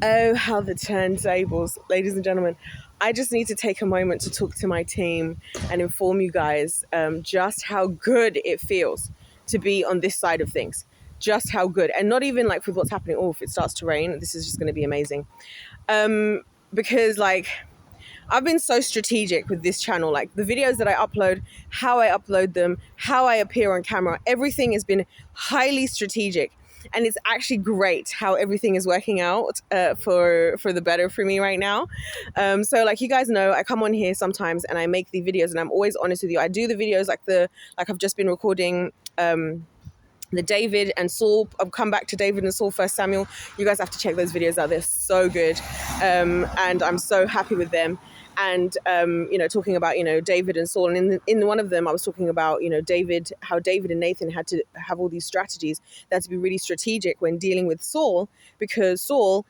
Oh, how the turntables, ladies and gentlemen. I just need to take a moment to talk to my team and inform you guys just how good it feels to be on this side of things. Just how good. And not even like with what's happening. Oh, if it starts to rain, this is just going to be amazing. Because like I've been so strategic with this channel. Like the videos that I upload, how I upload them, how I appear on camera, everything has been highly strategic. And it's actually great how everything is working out for the better for me right now. So like you guys know, I come on here sometimes and I make the videos, and I'm always honest with you. I do the videos like I've just been recording the David and Saul. I've come back to David and Saul, First Samuel. You guys have to check those videos out. They're so good. And I'm so happy with them. And, talking about, David and Saul. And in one of them, I was talking about, David, how David and Nathan had to have all these strategies that had to be really strategic when dealing with Saul, because Saul,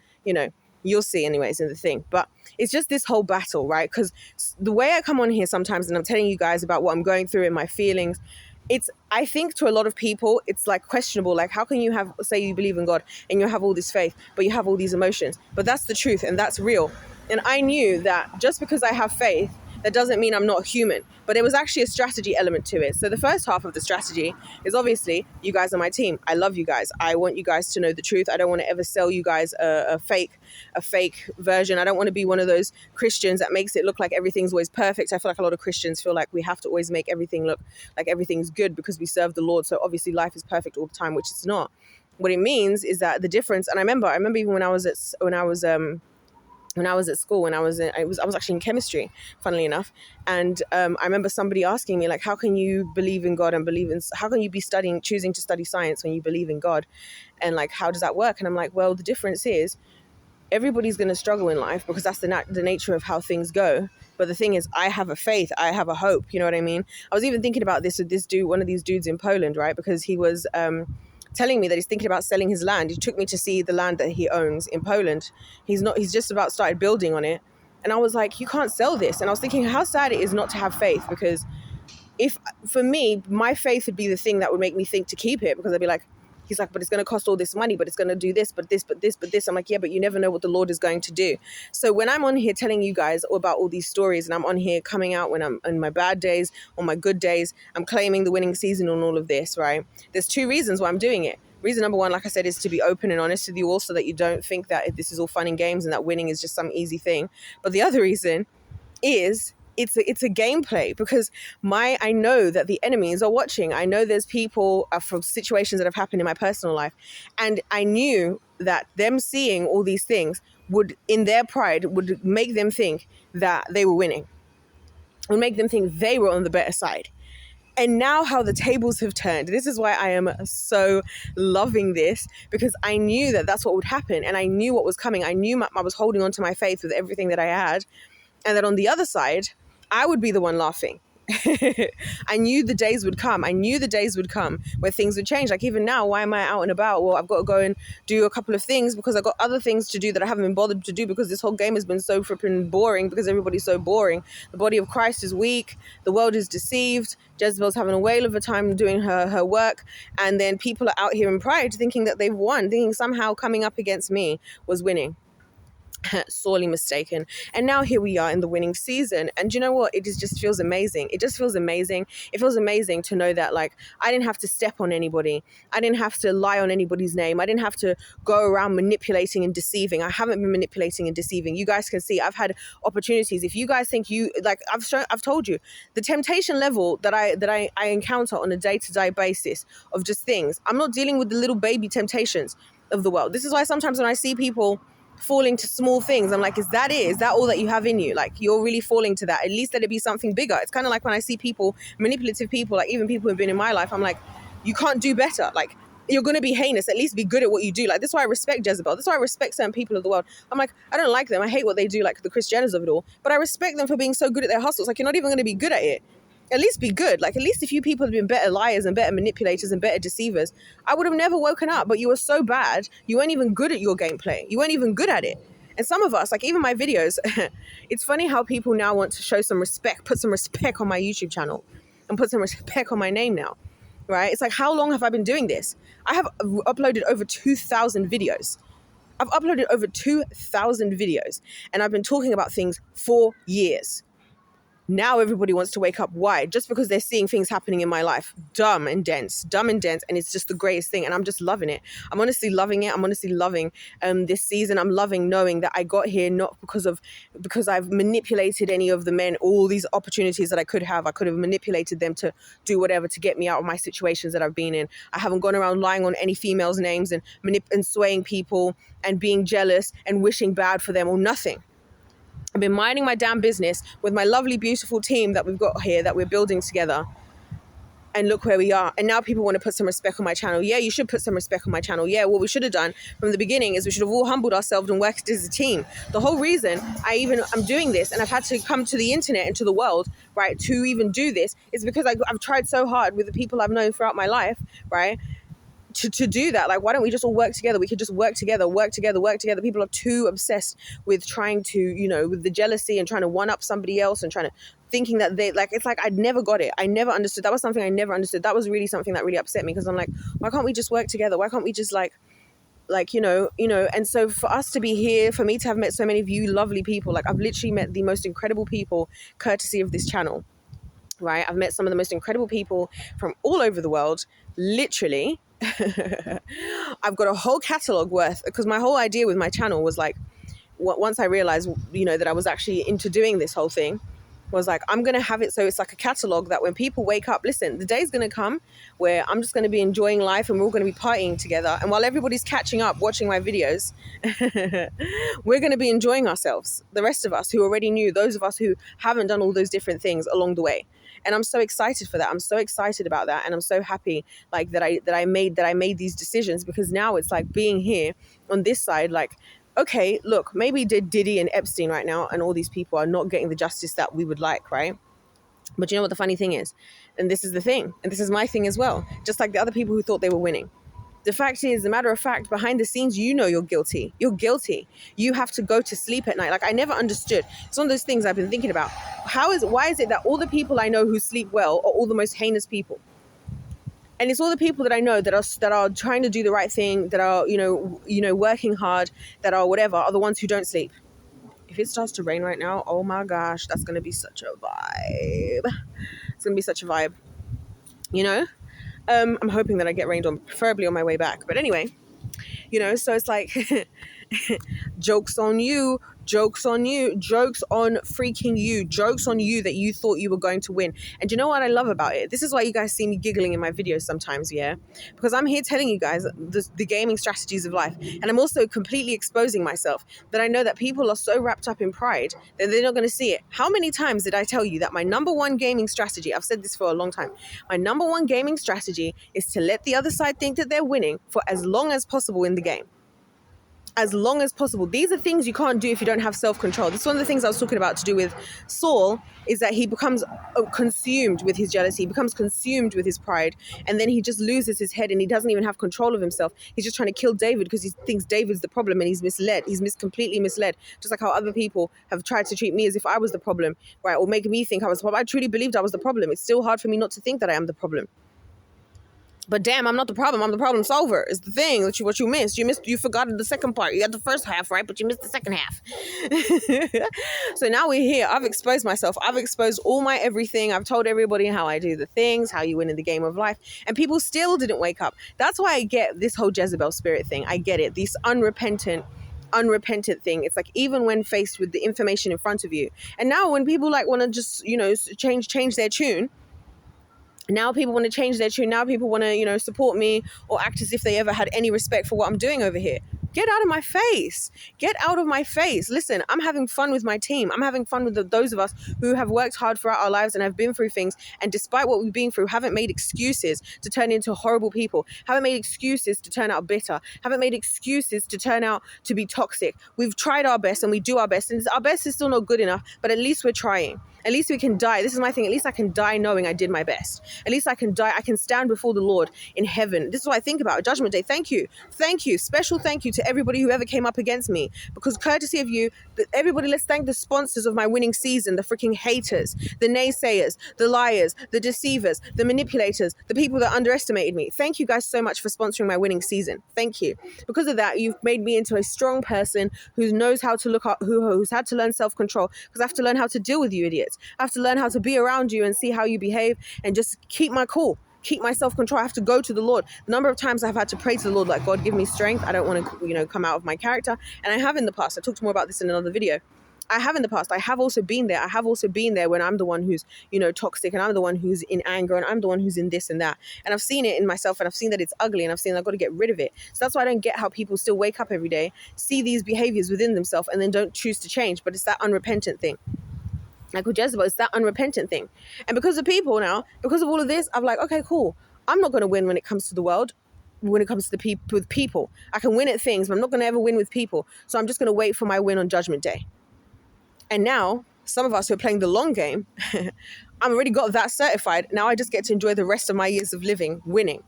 you'll see anyways in the thing. But it's just this whole battle, right? Because the way I come on here sometimes and I'm telling you guys about what I'm going through and my feelings, I think to a lot of people, it's like questionable. Like, how can you say you believe in God and you have all this faith, but you have all these emotions? But that's the truth and that's real. And I knew that just because I have faith, that doesn't mean I'm not human. But there was actually a strategy element to it. So the first half of the strategy is obviously, you guys are my team. I love you guys. I want you guys to know the truth. I don't want to ever sell you guys a fake version. I don't want to be one of those Christians that makes it look like everything's always perfect. I feel like a lot of Christians feel like we have to always make everything look like everything's good because we serve the Lord. So obviously life is perfect all the time, which it's not. What it means is that the difference, and I remember even when I was at school, I was actually in chemistry, funnily enough. And I remember somebody asking me, like, how can you believe in God and how can you be choosing to study science when you believe in God? And like, how does that work? And I'm like, well, the difference is everybody's going to struggle in life because that's the nature of how things go. But the thing is, I have a faith, I have a hope. You know what I mean? I was even thinking about this with this dude, one of these dudes in Poland, right? Because he was, telling me that he's thinking about selling his land. He took me to see the land that he owns in Poland. He's just about started building on it. And I was like, you can't sell this. And I was thinking how sad it is not to have faith, because for me, my faith would be the thing that would make me think to keep it, because I'd be like, he's like, but it's going to cost all this money, but it's going to do this, but this, but this, but this. I'm like, yeah, but you never know what the Lord is going to do. So when I'm on here telling you guys about all these stories, and I'm on here coming out when I'm in my bad days, on my good days, I'm claiming the winning season on all of this, right? There's two reasons why I'm doing it. Reason number one, like I said, is to be open and honest with you all, so that you don't think that this is all fun and games and that winning is just some easy thing. But the other reason is it's a gameplay, because I know that the enemies are watching. I know there's people from situations that have happened in my personal life, and I knew that them seeing all these things would, in their pride, would make them think that they were winning, would make them think they were on the better side. And now how the tables have turned. This is why I am so loving this, because I knew that that's what would happen, and I knew what was coming. I knew I was holding on to my faith with everything that I had, and that on the other side, I would be the one laughing. I knew the days would come. I knew the days would come where things would change. Like even now, why am I out and about? Well, I've got to go and do a couple of things because I've got other things to do that I haven't been bothered to do, because this whole game has been so flipping boring, because everybody's so boring. The body of Christ is weak. The world is deceived. Jezebel's having a whale of a time doing her work. And then people are out here in pride thinking that they've won, thinking somehow coming up against me was winning. Sorely mistaken. And now here we are in the winning season, and you know what, just feels amazing. It just feels amazing. It feels amazing to know that, like, I didn't have to step on anybody. I didn't have to lie on anybody's name. I didn't have to go around manipulating and deceiving. I haven't been manipulating and deceiving. You guys can see I've had opportunities. If you guys think I've told you the temptation level that I encounter on a day-to-day basis of just things. I'm not dealing with the little baby temptations of the world. This is why sometimes when I see people falling to small things, I'm like, is that all that you have in you? Like, you're really falling to that. At least let it be something bigger. It's kind of like when I see people, manipulative people, like even people who've been in my life, I'm like, you can't do better. Like, you're going to be heinous. At least be good at what you do. Like, that's why I respect Jezebel. That's why I respect certain people of the world. I'm like, I don't like them. I hate what they do, like the Kris Jenners of it all. But I respect them for being so good at their hustles. Like, you're not even going to be good at it. At least be good. Like, at least if you people had been better liars and better manipulators and better deceivers, I would have never woken up. But you were so bad, you weren't even good at your gameplay. You weren't even good at it. And some of us, like even my videos, it's funny how people now want to show some respect, put some respect on my YouTube channel and put some respect on my name now, right? It's like, how long have I been doing this? I have uploaded over 2,000 videos. I've uploaded over 2,000 videos and I've been talking about things for years. Now everybody wants to wake up. Why? Just because they're seeing things happening in my life. Dumb and dense. And it's just the greatest thing. And I'm just loving it. I'm honestly loving it. I'm honestly loving this season. I'm loving knowing that I got here not because I've manipulated any of the men, all these opportunities that I could have. I could have manipulated them to do whatever to get me out of my situations that I've been in. I haven't gone around lying on any females' names and swaying people and being jealous and wishing bad for them or nothing. I've been minding my damn business with my lovely, beautiful team that we've got here, that we're building together. And look where we are. And now people want to put some respect on my channel. Yeah, you should put some respect on my channel. Yeah, what we should have done from the beginning is we should have all humbled ourselves and worked as a team. The whole reason I'm doing this and I've had to come to the internet and to the world, right, to even do this is because I've tried so hard with the people I've known throughout my life, right, to do that. Like, why don't we just all work together? We could just work together. People are too obsessed with trying to, with the jealousy and trying to one up somebody else and thinking that it's like I never got it. I never understood. That was something I never understood. That was really something that really upset me, because I'm like, why can't we just work together? Why can't we just and so for us to be here, for me to have met so many of you lovely people, like I've literally met the most incredible people courtesy of this channel, right? I've met some of the most incredible people from all over the world, literally. I've got a whole catalog worth, because my whole idea with my channel was like, once I realized, that I was actually into doing this whole thing, was like, I'm going to have it so it's like a catalog that when people wake up, listen, the day's going to come where I'm just going to be enjoying life and we're all going to be partying together. And while everybody's catching up, watching my videos, we're going to be enjoying ourselves. The rest of us who already knew, those of us who haven't done all those different things along the way. And I'm so excited for that. I'm so excited about that. And I'm so happy like that I made these decisions, because now it's like being here on this side, like, okay, look, maybe Diddy and Epstein right now and all these people are not getting the justice that we would like, right? But you know what the funny thing is? And this is the thing, and this is my thing as well, just like the other people who thought they were winning. The fact is, the matter of fact, behind the scenes, you're guilty. You're guilty. You have to go to sleep at night. Like, I never understood. It's one of those things I've been thinking about. Why is it that all the people I know who sleep well are all the most heinous people? And it's all the people that I know that are trying to do the right thing, that are, working hard, that are whatever, are the ones who don't sleep. If it starts to rain right now, oh my gosh, that's going to be such a vibe. It's going to be such a vibe, I'm hoping that I get rained on, preferably on my way back. But anyway, so it's like, jokes on you, jokes on freaking you, jokes on you that you thought you were going to win. And you know what I love about it? This is why you guys see me giggling in my videos sometimes, yeah? Because I'm here telling you guys the gaming strategies of life. And I'm also completely exposing myself, that I know that people are so wrapped up in pride that they're not going to see it. How many times did I tell you that my number one gaming strategy, I've said this for a long time, my number one gaming strategy is to let the other side think that they're winning for as long as possible in the game. As long as possible. These are things you can't do if you don't have self-control. This is one of the things I was talking about to do with Saul, is that he becomes consumed with his jealousy, he becomes consumed with his pride, and then he just loses his head and he doesn't even have control of himself. He's just trying to kill David because he thinks David's the problem, and he's misled. He's completely misled. Just like how other people have tried to treat me as if I was the problem, right? Or make me think I was the problem. I truly believed I was the problem. It's still hard for me not to think that I am the problem. But damn, I'm not the problem. I'm the problem solver. Is the thing that what you missed. You forgot the second part. You got the first half, right? But you missed the second half. So now we're here. I've exposed myself. I've exposed all my everything. I've told everybody how I do the things, how you win in the game of life. And people still didn't wake up. That's why I get this whole Jezebel spirit thing. I get it. This unrepentant thing. It's like, even when faced with the information in front of you. And now when people want to just, change their tune. Now people want to change their tune. Now people want to, support me or act as if they ever had any respect for what I'm doing over here. Get out of my face. Get out of my face. Listen, I'm having fun with my team. I'm having fun with those of us who have worked hard throughout our lives and have been through things. And despite what we've been through, haven't made excuses to turn into horrible people. Haven't made excuses to turn out bitter. Haven't made excuses to turn out to be toxic. We've tried our best and we do our best. And our best is still not good enough, but at least we're trying. At least we can die. This is my thing. At least I can die knowing I did my best. At least I can die. I can stand before the Lord in heaven. This is what I think about Judgment Day. Thank you. Thank you. Special thank you to to everybody who ever came up against me. Because courtesy of you, everybody, let's thank the sponsors of my winning season, the freaking haters, the naysayers, the liars, the deceivers, the manipulators, the people that underestimated me. Thank you guys so much for sponsoring my winning season. Thank you. Because of that, you've made me into a strong person who knows how to look up, who's had to learn self-control, because I have to learn how to deal with you idiots. I have to learn how to be around you and see how you behave and just keep my cool. Keep my self-control. I have to go to the Lord. The number of times I've had to pray to the Lord, like, God, give me strength. I don't want to, come out of my character. And I have in the past. I talked more about this in another video. I have in the past. I have also been there. I have also been there when I'm the one who's, toxic, and I'm the one who's in anger, and I'm the one who's in this and that. And I've seen it in myself, and I've seen that it's ugly, and I've seen I've got to get rid of it. So that's why I don't get how people still wake up every day, see these behaviors within themselves, and then don't choose to change. But it's that unrepentant thing. Like with Jezebel, it's that unrepentant thing. And because of people now, because of all of this, I'm like, okay, cool. I'm not going to win when it comes to the world, when it comes to the with people. I can win at things, but I'm not going to ever win with people. So I'm just going to wait for my win on Judgment Day. And now, some of us who are playing the long game, I've already got that certified. Now I just get to enjoy the rest of my years of living, winning.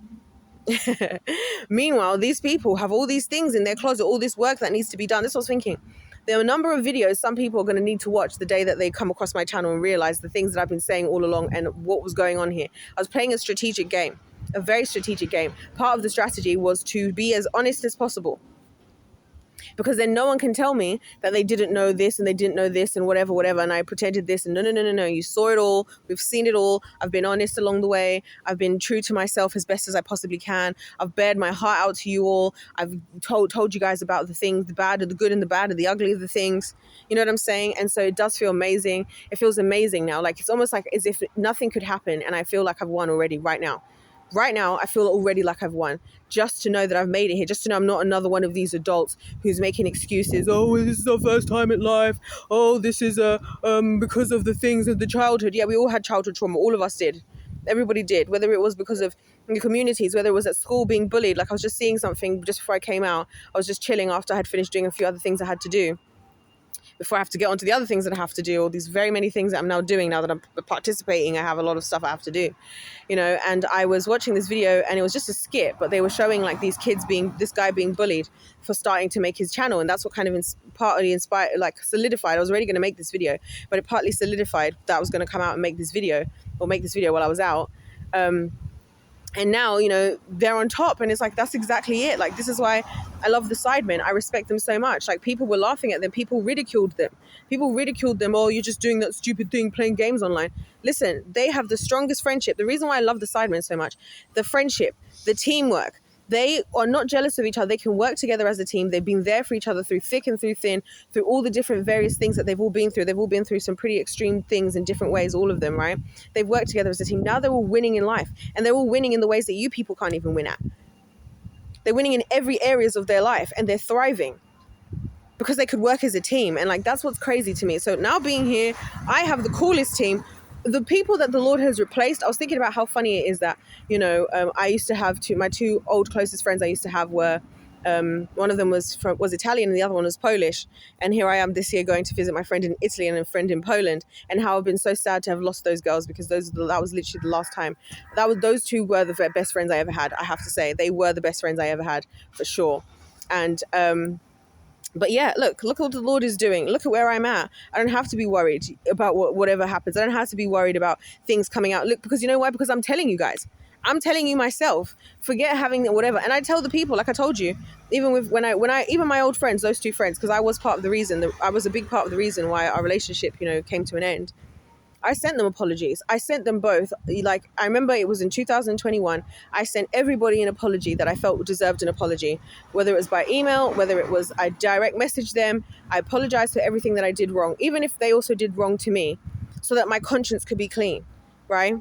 Meanwhile, these people have all these things in their closet, all this work that needs to be done. This was thinking. There are a number of videos some people are going to need to watch the day that they come across my channel and realize the things that I've been saying all along and what was going on here. I was playing a strategic game, a very strategic game. Part of the strategy was to be as honest as possible. Because then no one can tell me that they didn't know this and they didn't know this and whatever, and I pretended this and no. You saw it all. We've seen it all. I've been honest along the way. I've been true to myself as best as I possibly can. I've bared my heart out to you all. I've told you guys about the things, the bad, the good and the bad, and the ugly of the things. You know what I'm saying? And so it does feel amazing. It feels amazing now. Like it's almost like as if nothing could happen and I feel like I've won already right now. Right now, I feel already like I've won. Just to know that I've made it here. Just to know I'm not another one of these adults who's making excuses. Oh, this is our first time in life. Oh, this is because of the things of the childhood. Yeah, we all had childhood trauma. All of us did. Everybody did. Whether it was because of the communities, whether it was at school being bullied. Like I was just seeing something just before I came out. I was just chilling after I had finished doing a few other things I had to do. Before I have to get on to the other things that I have to do, all these very many things that I'm now doing now that I'm participating, I have a lot of stuff I have to do, and I was watching this video and it was just a skit, but they were showing like these kids this guy being bullied for starting to make his channel. And that's what kind of partly inspired, like solidified. I was already going to make this video, but it partly solidified that I was going to come out and make this video while I was out. And now, they're on top, and it's like, that's exactly it. Like, this is why I love the Sidemen. I respect them so much. Like, people were laughing at them. People ridiculed them. Oh, you're just doing that stupid thing, playing games online. Listen, they have the strongest friendship. The reason why I love the Sidemen so much, the friendship, the teamwork. They are not jealous of each other. They can work together as a team. They've been there for each other through thick and through thin, through all the different various things that they've all been through. They've all been through some pretty extreme things in different ways, all of them, right? They've worked together as a team. Now they're all winning in life. And they're all winning in the ways that you people can't even win at. They're winning in every areas of their life, and they're thriving because they could work as a team. And like, that's what's crazy to me. So now being here, I have the coolest team. The people that the Lord has replaced, I was thinking about how funny it is that, I used to have my two old closest friends I used to have were, one of them was Italian and the other one was Polish. And here I am this year going to visit my friend in Italy and a friend in Poland, and how I've been so sad to have lost those girls, because that was literally the last time. Those two were the best friends I ever had, I have to say. They were the best friends I ever had, for sure. And, but yeah, look what the Lord is doing. Look at where I'm at. I don't have to be worried about whatever happens. I don't have to be worried about things coming out. Look, because you know why? Because I'm telling you guys. I'm telling you myself. Forget having whatever. And I tell the people, like I told you, even even my old friends, those two friends, because I was part of the reason. I was a big part of the reason why our relationship, came to an end. I sent them apologies. I sent them both. Like, I remember it was in 2021. I sent everybody an apology that I felt deserved an apology, whether it was by email, whether it was I direct messaged them. I apologized for everything that I did wrong, even if they also did wrong to me, so that my conscience could be clean, right?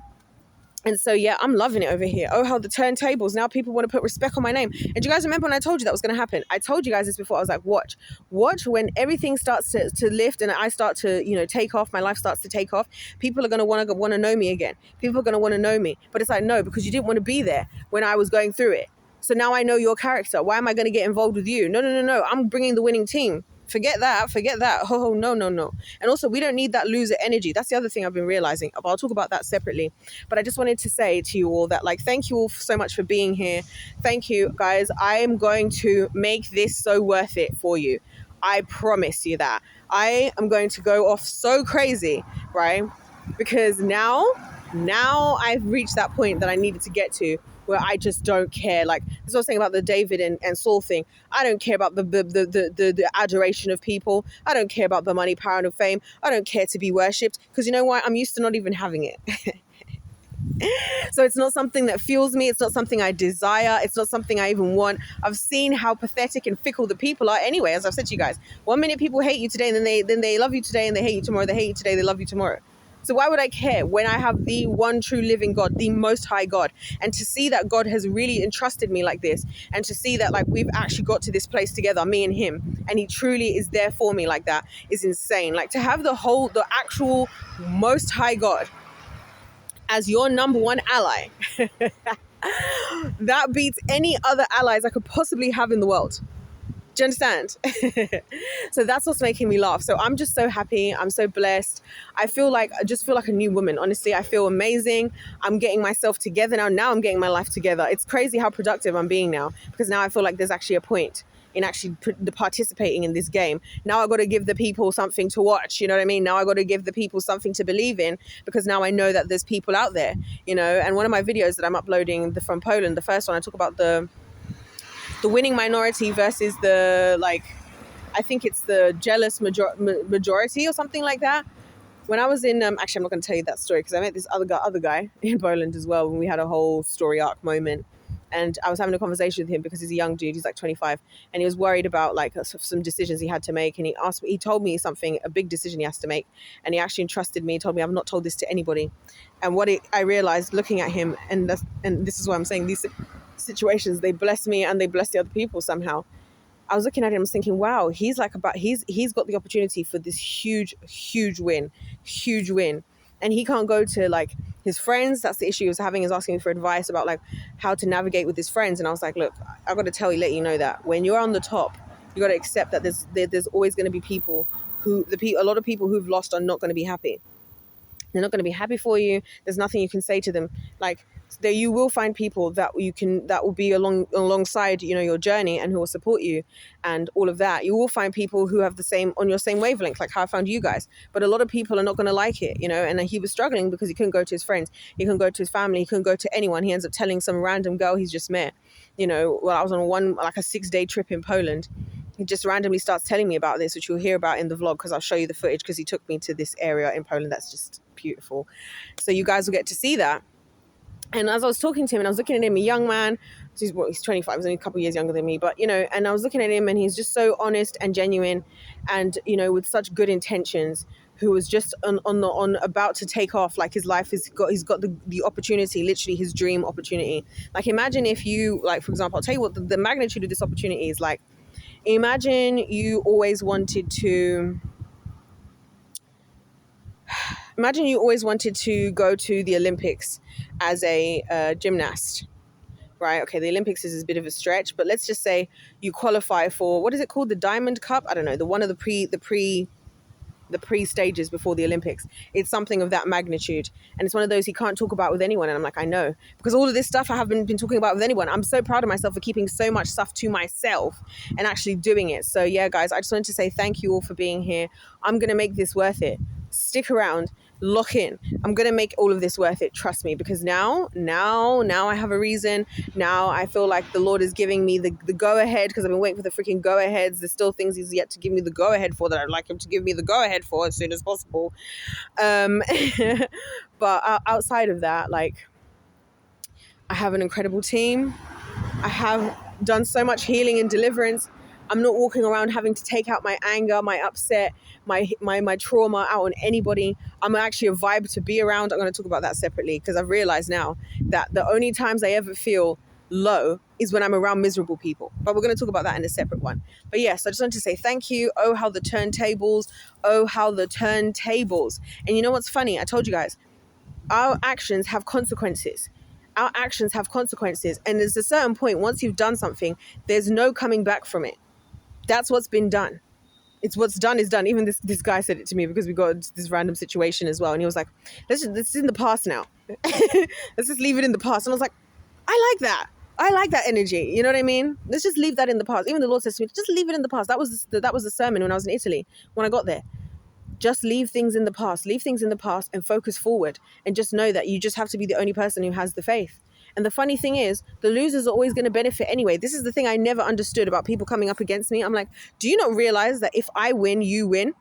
And so, yeah, I'm loving it over here. Oh, how the turntables. Now people want to put respect on my name. And do you guys remember when I told you that was going to happen? I told you guys this before. I was like, watch when everything starts to lift and I start to, take off, my life starts to take off. People are going to want to know me again. People are going to want to know me. But it's like, no, because you didn't want to be there when I was going through it. So now I know your character. Why am I going to get involved with you? No. I'm bringing the winning team. Forget that. Oh, no, no, no. And also, we don't need that loser energy. That's the other thing I've been realizing. But I'll talk about that separately. But I just wanted to say to you all that, like, thank you all so much for being here. Thank you, guys. I am going to make this so worth it for you. I promise you that. I am going to go off so crazy, right? Because now I've reached that point that I needed to get to, where I just don't care. Like, this is what I was saying about the David and Saul thing. I don't care about the adoration of people. I don't care about the money, power, and fame. I don't care to be worshipped, because you know what? I'm used to not even having it. So it's not something that fuels me. It's not something I desire. It's not something I even want. I've seen how pathetic and fickle the people are anyway, as I've said to you guys. 1 minute people hate you today, and then they love you today, and they hate you tomorrow. They hate you today, they love you tomorrow. So why would I care when I have the one true living God, the most high God? And to see that God has really entrusted me like this, and to see that, like, we've actually got to this place together, me and him, and he truly is there for me like that, is insane. Like, to have the actual most high God as your number one ally, that beats any other allies I could possibly have in the world. Do you understand? So that's what's making me laugh. So I'm just so happy. I'm so blessed. I just feel like a new woman. Honestly, I feel amazing. I'm getting myself together now. Now I'm getting my life together. It's crazy how productive I'm being now, because now I feel like there's actually a point in actually participating in this game. Now I got to give the people something to watch. You know what I mean? Now I got to give the people something to believe in, because now I know that there's people out there, you know. And one of my videos that I'm uploading from Poland, the first one, I talk about the winning minority versus the, like, I think it's the jealous majority or something like that. When I was in, actually, I'm not going to tell you that story, because I met this other guy in Poland as well, when we had a whole story arc moment. And I was having a conversation with him, because he's a young dude, he's like 25, and he was worried about, like, some decisions he had to make. And he told me something, a big decision he has to make. And he actually entrusted me, told me, I've not told this to anybody. And I realized looking at him, and this is what I'm saying, these situations, they bless me and they bless the other people somehow. I was looking at him, I was thinking, wow, he's got the opportunity for this huge win. And he can't go to, like, his friends. That's the issue he was having, is asking me for advice about, like, how to navigate with his friends. And I was like, look, I got to let you know that when you're on the top, you got to accept that there's always going to be people a lot of people who've lost are not going to be happy. They're not going to be happy for you. There's nothing you can say to them. Like, there, you will find people that will be alongside, you know, your journey, and who will support you and all of that. You will find people who have on your same wavelength, like how I found you guys. But a lot of people are not going to like it, you know. And he was struggling because he couldn't go to his friends, he couldn't go to his family, he couldn't go to anyone. He ends up telling some random girl he's just met, you know. Well, I was on a 6-day trip in Poland. He just randomly starts telling me about this, which you'll hear about in the vlog, because I'll show you the footage, because he took me to this area in Poland that's just beautiful. So you guys will get to see that. And as I was talking to him, and I was looking at him, a young man, he's 25, he's only a couple of years younger than me, but, you know, and I was looking at him, and he's just so honest and genuine, and, you know, with such good intentions, who was just on about to take off. Like, his life he's got the opportunity, literally his dream opportunity. Like, imagine if you, like, for example, I'll tell you what the magnitude of this opportunity is like. Imagine you always wanted to go to the Olympics as a gymnast, right? Okay, the Olympics is a bit of a stretch, but let's just say you qualify for, what is it called? The Diamond Cup? I don't know. The one of the pre stages before the Olympics. It's something of that magnitude. And it's one of those he can't talk about with anyone. And I'm like, I know, because all of this stuff I haven't been talking about with anyone. I'm so proud of myself for keeping so much stuff to myself and actually doing it. So yeah, guys, I just wanted to say thank you all for being here. I'm going to make this worth it. Stick around, lock in. I'm going to make all of this worth it. Trust me, because now I have a reason. Now I feel like the Lord is giving me the go ahead, because I've been waiting for the freaking go aheads. There's still things he's yet to give me the go ahead for, that I'd like him to give me the go ahead for as soon as possible. But outside of that, like, I have an incredible team. I have done so much healing and deliverance. I'm not walking around having to take out my anger, my upset, my trauma out on anybody. I'm actually a vibe to be around. I'm going to talk about that separately, because I've realized now that the only times I ever feel low is when I'm around miserable people. But we're going to talk about that in a separate one. But yes, I just wanted to say thank you. Oh, how the turntables. And you know what's funny? I told you guys, our actions have consequences. And there's a certain point, once you've done something, there's no coming back from it. That's what's been done. It's what's done is done. Even this guy said it to me because we got this random situation as well, and he was like, this is in the past now. Let's just leave it in the past. And I was like, I like that. I like that energy. You know what I mean? Let's just leave that in the past. Even the Lord says to me, just leave it in the past. That was the sermon when I was in Italy when I got there. Just leave things in the past. Leave things in the past and focus forward. And just know that you just have to be the only person who has the faith. And the funny thing is, the losers are always going to benefit anyway. This is the thing I never understood about people coming up against me. I'm like, do you not realize that if I win, you win?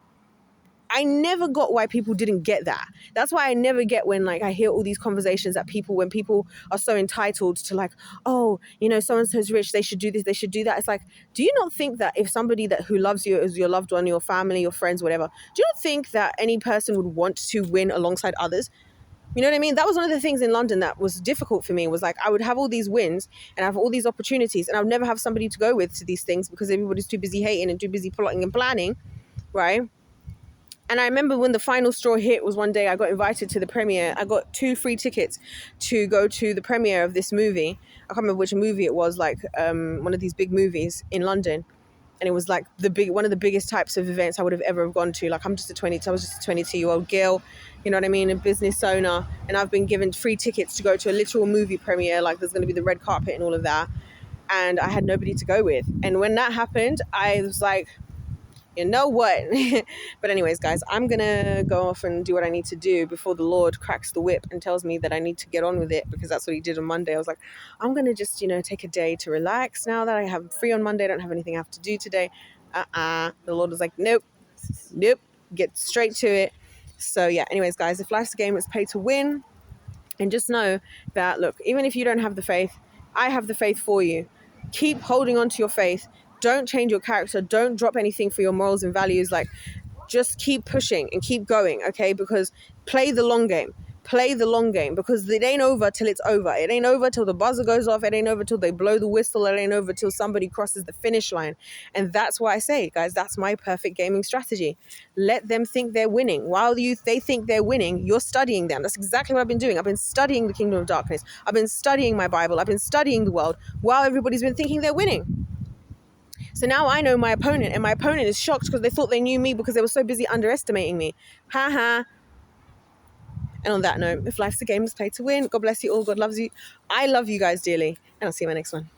I never got why people didn't get that. That's why I never get when like I hear all these conversations that when people are so entitled to like, oh, you know, so-and-so's rich, they should do this, they should do that. It's like, do you not think that if somebody who loves you as your loved one, your family, your friends, whatever, do you not think that any person would want to win alongside others? You know what I mean? That was one of the things in London that was difficult for me, was like I would have all these wins and have all these opportunities and I would never have somebody to go with to these things because everybody's too busy hating and too busy plotting and planning, right? And I remember when the final straw hit was one day I got invited to the premiere. I got 2 free tickets to go to the premiere of this movie. I can't remember which movie it was, like one of these big movies in London. And it was like one of the biggest types of events I would have ever gone to. Like I was just a 22-year-old girl, you know what I mean, a business owner. And I've been given free tickets to go to a literal movie premiere. Like there's going to be the red carpet and all of that. And I had nobody to go with. And when that happened, I was like, you know what? But anyways, guys, I'm going to go off and do what I need to do before the Lord cracks the whip and tells me that I need to get on with it, because that's what he did on Monday. I was like, I'm going to just, take a day to relax now that I have free on Monday. I don't have anything I have to do today. The Lord was like, nope, get straight to it. So yeah, anyways, guys, if life's a game, it's pay to win. And just know that, look, even if you don't have the faith, I have the faith for you. Keep holding on to your faith. Don't change your character. Don't drop anything for your morals and values. Like, just keep pushing and keep going, okay? Because play the long game. Play the long game, because it ain't over till it's over. It ain't over till the buzzer goes off. It ain't over till they blow the whistle. It ain't over till somebody crosses the finish line. And that's why I say, guys, that's my perfect gaming strategy. Let them think they're winning. While they think they're winning, you're studying them. That's exactly what I've been doing. I've been studying the kingdom of darkness. I've been studying my Bible. I've been studying the world while everybody's been thinking they're winning. So now I know my opponent, and my opponent is shocked because they thought they knew me because they were so busy underestimating me. Ha ha. And on that note, if life's a game, it's play to win. God bless you all. God loves you. I love you guys dearly. And I'll see you in my next one.